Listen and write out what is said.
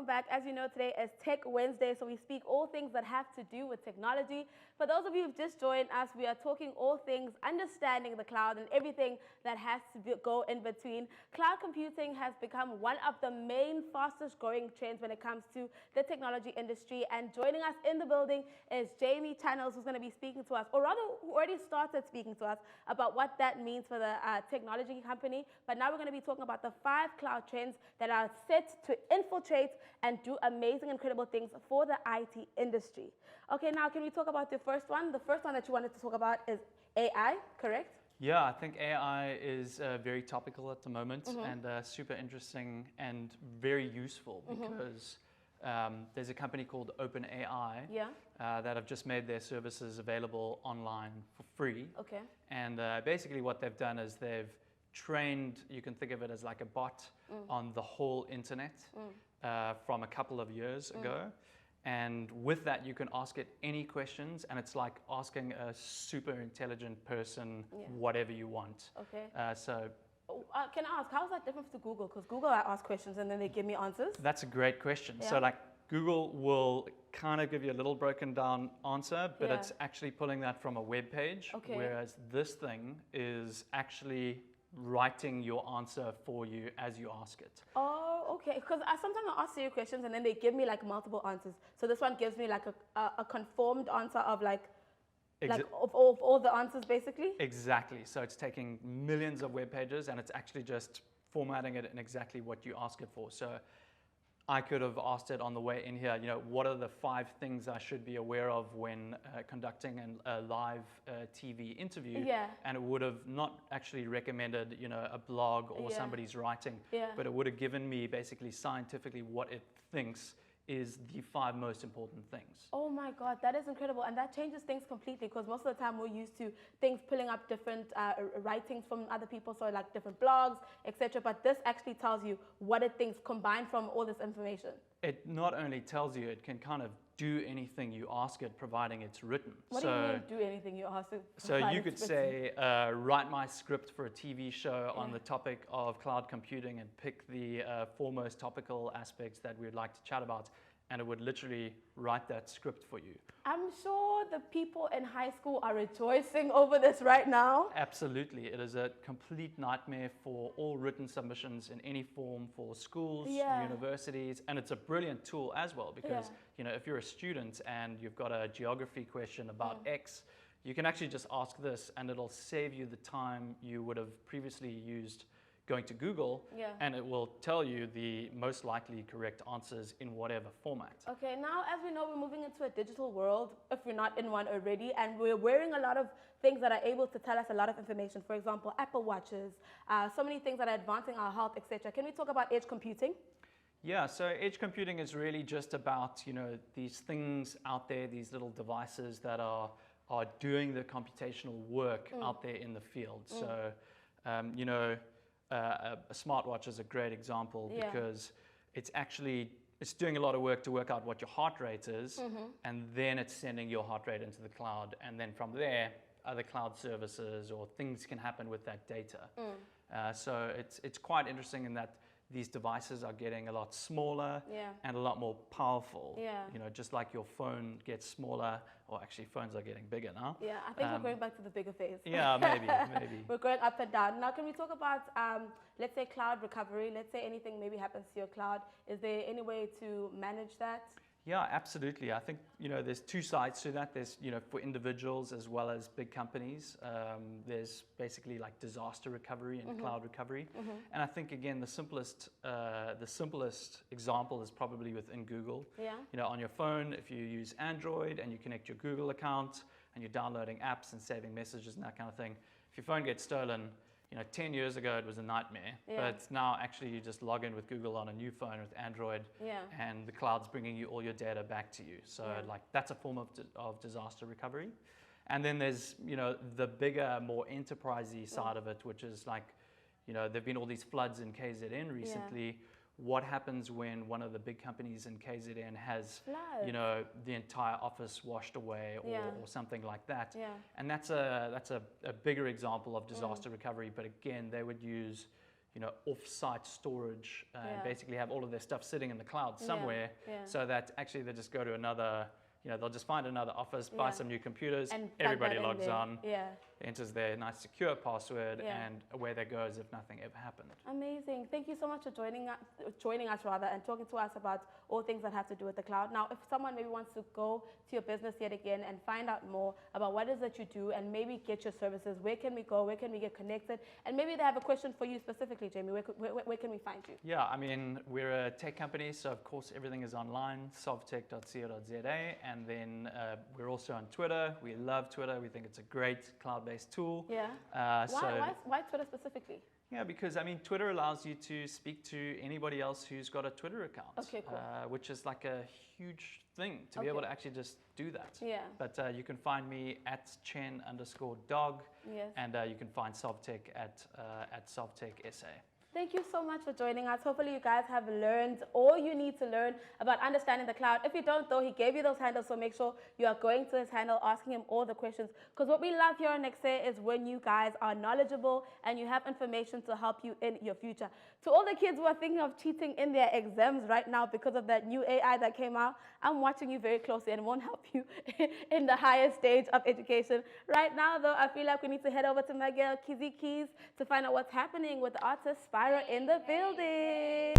welcome back. As you know, today is Tech Wednesday, so we speak all things that have to do with technology. For those of you who've just joined us, we are talking all things understanding the cloud and everything that has to go in between. Cloud computing has become one of the main fastest growing trends when it comes to the technology industry. And joining us in the building is Jamie Channels, who's going to be speaking to us, or rather who already started speaking to us about what that means for the technology company. But now we're going to be talking about the 5 cloud trends that are set to infiltrate and do amazing, incredible things for the IT industry. Okay, now can we talk about the first one? The first one that you wanted to talk about is AI, correct? Yeah, I think AI is very topical at the moment and super interesting and very useful because there's a company called OpenAI that have just made their services available online for free. Okay. And basically what they've done is they've trained, you can think of it as like a bot on the whole internet from a couple of years ago. And with that, you can ask it any questions, and it's like asking a super intelligent person whatever you want. Okay. Can I ask, how is that different to Google? Because Google, I ask questions and then they give me answers. That's a great question. Yeah. So like Google will kind of give you a little broken down answer, but it's actually pulling that from a web page, whereas this thing is actually writing your answer for you as you ask it. Oh, okay. Because sometimes I ask Siri questions and then they give me like multiple answers. So this one gives me like a conformed answer of of all the answers basically? Exactly. So it's taking millions of web pages and it's actually just formatting it in exactly what you ask it for. So I could have asked it on the way in here, what are the 5 things I should be aware of when conducting a live TV interview? Yeah. And it would have not actually recommended, a blog or somebody's writing, but it would have given me basically scientifically what it thinks is the 5 most important things. Oh my God, that is incredible. And that changes things completely because most of the time we're used to things pulling up different writings from other people, so like different blogs, etc. But this actually tells you what it thinks combined from all this information. It not only tells you, it can kind of do anything you ask it, providing it's written. What do you mean, do anything you ask it? So you could say, write my script for a TV show on the topic of cloud computing and pick the foremost topical aspects that we'd like to chat about. And it would literally write that script for you. I'm sure the people in high school are rejoicing over this right now. Absolutely. It is a complete nightmare for all written submissions in any form for schools, universities, and it's a brilliant tool as well because, if you're a student and you've got a geography question about X, you can actually just ask this and it'll save you the time you would have previously used going to Google, and it will tell you the most likely correct answers in whatever format. Okay, now as we know, we're moving into a digital world, if we're not in one already, and we're wearing a lot of things that are able to tell us a lot of information. For example, Apple Watches, so many things that are advancing our health, etc. Can we talk about edge computing? Yeah, so edge computing is really just about, these things out there, these little devices that are doing the computational work out there in the field. So, a smartwatch is a great example because it's doing a lot of work to work out what your heart rate is, and then it's sending your heart rate into the cloud, and then from there, other cloud services or things can happen with that data. So it's quite interesting in that these devices are getting a lot smaller and a lot more powerful. Just like your phone gets smaller, or actually phones are getting bigger now. Yeah, I think we're going back to the bigger phase. Yeah, maybe. We're going up and down. Now, can we talk about, let's say, cloud recovery? Let's say anything maybe happens to your cloud. Is there any way to manage that? Yeah, absolutely. I think, there's 2 sides to that. There's, for individuals as well as big companies. There's basically like disaster recovery and cloud recovery. And I think, again, the simplest example is probably within Google. On your phone, if you use Android and you connect your Google account and you're downloading apps and saving messages and that kind of thing, if your phone gets stolen, 10 years ago it was a nightmare, but now actually you just log in with Google on a new phone with Android, and the cloud's bringing you all your data back to you. So that's a form of disaster recovery. And then there's the bigger, more enterprisey side of it, which is like, there've been all these floods in KZN recently. What happens when one of the big companies in KZN has, the entire office washed away or something like that? And that's a bigger example of disaster recovery. But again, they would use, off-site storage and basically have all of their stuff sitting in the cloud somewhere, so that actually they just go to another, they'll just find another office, buy some new computers, and everybody logs on, enters their nice secure password, and away they go as if nothing ever happened. Amazing. Thank you so much for joining us and talking to us about all things that have to do with the cloud. Now, if someone maybe wants to go to your business yet again and find out more about what it is that you do and maybe get your services, where can we go? Where can we get connected? And maybe they have a question for you specifically, Jamie. Where can we find you? Yeah, I mean, we're a tech company, so of course everything is online, sovtech.co.za, and then we're also on Twitter. We love Twitter. We think it's a great cloud-based tool. Yeah. Why Twitter specifically? Yeah, because I mean, Twitter allows you to speak to anybody else who's got a Twitter account. Okay, cool. Which is like a huge thing to be able to actually just do that. Yeah. But you can find me at chen_dog. Yes. And you can find Sovtech at SovtechSA. Thank you so much for joining us. Hopefully you guys have learned all you need to learn about understanding the cloud. If you don't, though, he gave you those handles, so make sure you are going to his handle, asking him all the questions. Because what we love here on EKSE is when you guys are knowledgeable and you have information to help you in your future. To all the kids who are thinking of cheating in their exams right now because of that new AI that came out, I'm watching you very closely and won't help you in the highest stage of education. Right now, though, I feel like we need to head over to Miguel Kizzy Keys to find out what's happening with the artist Spyro in the building.